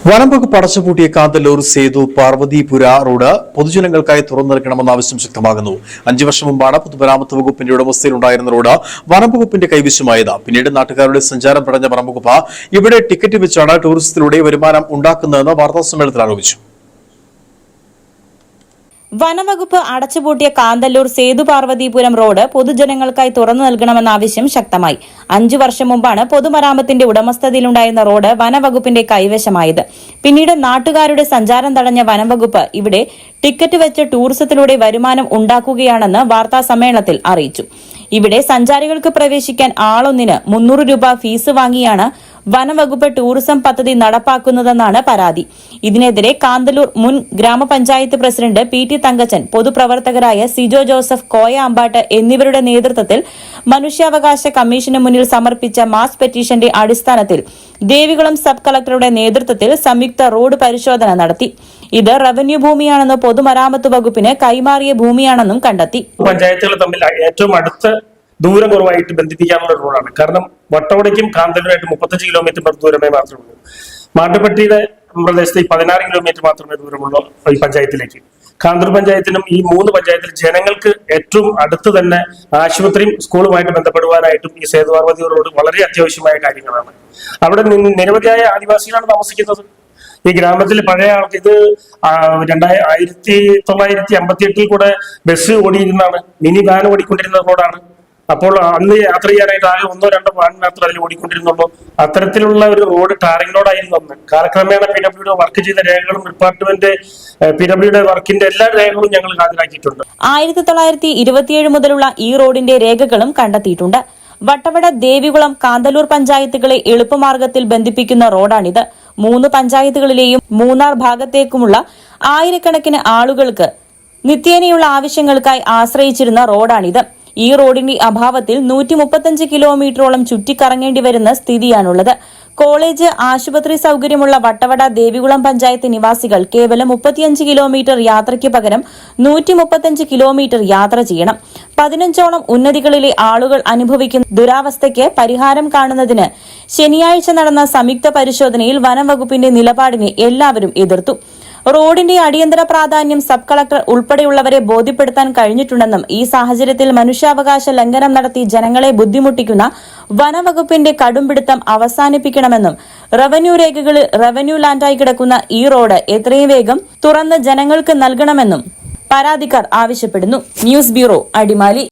വനംവകുപ്പ് അടച്ചുപൂട്ടിയ കാന്തല്ലൂർ സേതു പാർവതിപുര റോഡ് പൊതുജനങ്ങൾക്കായി തുറന്നു നൽകണമെന്ന ആവശ്യം ശക്തമാകുന്നു. 5 വർഷം മുമ്പാണ് പൊതുമരാമത്ത് വകുപ്പിന്റെ ഉടമസ്ഥയിലുണ്ടായിരുന്ന റോഡ് വനംവകുപ്പിന്റെ കൈവശമായത്. പിന്നീട് നാട്ടുകാരുടെ സഞ്ചാരം തടഞ്ഞ വനംവകുപ്പ് ഇവിടെ ടിക്കറ്റ് വെച്ചാണ് ടൂറിസത്തിലൂടെ വരുമാനം ഉണ്ടാക്കുന്നതെന്ന് വാർത്താസമ്മേളനത്തിൽ ആരോപിച്ചു. വനംവകുപ്പ് അടച്ചുപൂട്ടിയ കാന്തല്ലൂർ സേതു പാർവതിപുരം റോഡ് പൊതുജനങ്ങൾക്കായി തുറന്നു നൽകണമെന്ന ആവശ്യം ശക്തമായി. 5 വർഷം മുമ്പാണ് പൊതുമരാമത്തിന്റെ ഉടമസ്ഥതയിലുണ്ടായിരുന്ന റോഡ് വനംവകുപ്പിന്റെ കൈവശമായത്. പിന്നീട് നാട്ടുകാരുടെ സഞ്ചാരം തടഞ്ഞ വനംവകുപ്പ് ഇവിടെ ടിക്കറ്റ് വെച്ച് ടൂറിസത്തിലൂടെ വരുമാനം ഉണ്ടാക്കുകയാണെന്ന് വാർത്താസമ്മേളനത്തിൽ അറിയിച്ചു. ഇവിടെ സഞ്ചാരികൾക്ക് പ്രവേശിക്കാൻ ആളൊന്നിന് 300 രൂപ ഫീസ് വാങ്ങിയാണ് വനംവകുപ്പ് ടൂറിസം പദ്ധതി നടപ്പാക്കുന്നതെന്നാണ് പരാതി. ഇതിനെതിരെ കാന്തല്ലൂർ മുൻ ഗ്രാമപഞ്ചായത്ത് പ്രസിഡന്റ് PT തങ്കച്ചൻ, പൊതുപ്രവർത്തകരായ സിജോ ജോസഫ്, കോയ അമ്പാട്ട് എന്നിവരുടെ നേതൃത്വത്തിൽ മനുഷ്യാവകാശ കമ്മീഷന് മുന്നിൽ സമർപ്പിച്ച മാസ് പെറ്റീഷന്റെ അടിസ്ഥാനത്തിൽ ദേവികുളം സബ് കളക്ടറുടെ നേതൃത്വത്തിൽ സംയുക്ത റോഡ് പരിശോധന നടത്തി. ഇത് റവന്യൂ ഭൂമിയാണെന്ന് പൊതുമരാമത്ത് വകുപ്പിന് കൈമാറിയ ഭൂമിയാണെന്നും കണ്ടെത്തി. പഞ്ചായത്തുകൾ തമ്മിൽ ഏറ്റവും അടുത്ത ദൂരം കുറവായിട്ട് ബന്ധിപ്പിക്കാനുള്ള റോഡാണ്. കാരണം വട്ടവടയ്ക്കും കാന്തല്ലൂരായിട്ട് 35 കിലോമീറ്റർ ദൂരമേ മാത്രമുള്ളൂ. മാട്ടുപ്പെട്ടിയുടെ പ്രദേശത്ത് 16 കിലോമീറ്റർ മാത്രമേ ദൂരമുള്ളൂ ഈ പഞ്ചായത്തിലേക്ക്. കാന്തല്ലൂർ പഞ്ചായത്തിനും ഈ 3 പഞ്ചായത്തിൽ ജനങ്ങൾക്ക് ഏറ്റവും അടുത്ത് തന്നെ ആശുപത്രിയും സ്കൂളുമായിട്ട് ബന്ധപ്പെടുവാനായിട്ടും ഈ സേതു പാർവതി റോഡ് വളരെ അത്യാവശ്യമായ കാര്യങ്ങളാണ്. അവിടെ നിരവധിയായ ആദിവാസികളാണ് താമസിക്കുന്നത്. ഈ ഗ്രാമത്തിൽ പഴയ ആൾക്ക് ഇത് 1958 കൂടെ ബസ് ഓടിയിരുന്നാണ്, മിനി വാൻ ഓടിക്കൊണ്ടിരുന്ന റോഡാണ്. അപ്പോൾ അന്ന് യാത്ര ചെയ്യാനായിട്ട് ആകെ 1-2 വാൻ മാത്രം അതിൽ ഓടിക്കൊണ്ടിരുന്നുള്ളൂ. അത്തരത്തിലുള്ള ഒരു റോഡ് ടാറിംഗ് റോഡായിരുന്നു അന്ന്. കാലക്രമേണ PWD വർക്ക് ചെയ്ത രേഖകളും ഡിപ്പാർട്ട്മെന്റ് PWD വർക്കിന്റെ എല്ലാ രേഖകളും ഞങ്ങൾ ഹാജരാക്കിയിട്ടുണ്ട്. 1927 മുതലുള്ള ഈ റോഡിന്റെ രേഖകളും കണ്ടെത്തിയിട്ടുണ്ട്. വട്ടവട, ദേവികുളം, കാന്തല്ലൂർ പഞ്ചായത്തുകളെ എളുപ്പമാർഗത്തിൽ ബന്ധിപ്പിക്കുന്ന റോഡാണിത്. 3 പഞ്ചായത്തുകളിലെയും മൂന്നാർ ഭാഗത്തേക്കുമുള്ള ആയിരക്കണക്കിന് ആളുകൾക്ക് നിത്യേനയുള്ള ആവശ്യങ്ങൾക്കായി ആശ്രയിച്ചിരുന്ന റോഡാണിത്. ഈ റോഡിന്റെ അഭാവത്തിൽ 135 കിലോമീറ്ററോളം ചുറ്റിക്കറങ്ങേണ്ടി വരുന്ന സ്ഥിതിയാണുള്ളത്. കോളേജ്, ആശുപത്രി സൌകര്യമുള്ള വട്ടവട, ദേവികുളം പഞ്ചായത്ത് നിവാസികൾ കേവലം 35 കിലോമീറ്റർ യാത്രയ്ക്ക് പകരം 135 കിലോമീറ്റർ യാത്ര ചെയ്യണം. 15ഓളം ഉന്നതികളിലെ ആളുകൾ അനുഭവിക്കുന്ന ദുരാവസ്ഥയ്ക്ക് പരിഹാരം കാണുന്നതിന് ശനിയാഴ്ച നടന്ന സംയുക്ത പരിശോധനയിൽ വനംവകുപ്പിന്റെ നിലപാടിനെ എല്ലാവരും എതിർത്തു. റോഡിന്റെ അടിയന്തര പ്രാധാന്യം സബ് കളക്ടർ ഉൾപ്പെടെയുള്ളവരെ ബോധ്യപ്പെടുത്താൻ കഴിഞ്ഞിട്ടുണ്ടെന്നും ഈ സാഹചര്യത്തിൽ മനുഷ്യാവകാശ ലംഘനം നടത്തി ജനങ്ങളെ ബുദ്ധിമുട്ടിക്കുന്ന വനംവകുപ്പിന്റെ കടുംപിടുത്തം അവസാനിപ്പിക്കണമെന്നും റവന്യൂ രേഖകളിൽ റവന്യൂ ലാൻഡായി കിടക്കുന്ന ഈ റോഡ് എത്രയും വേഗം തുറന്ന് ജനങ്ങൾക്ക് നൽകണമെന്നും പരാതിക്കാർ ആവശ്യപ്പെടുന്നു. News bureau, Adimali.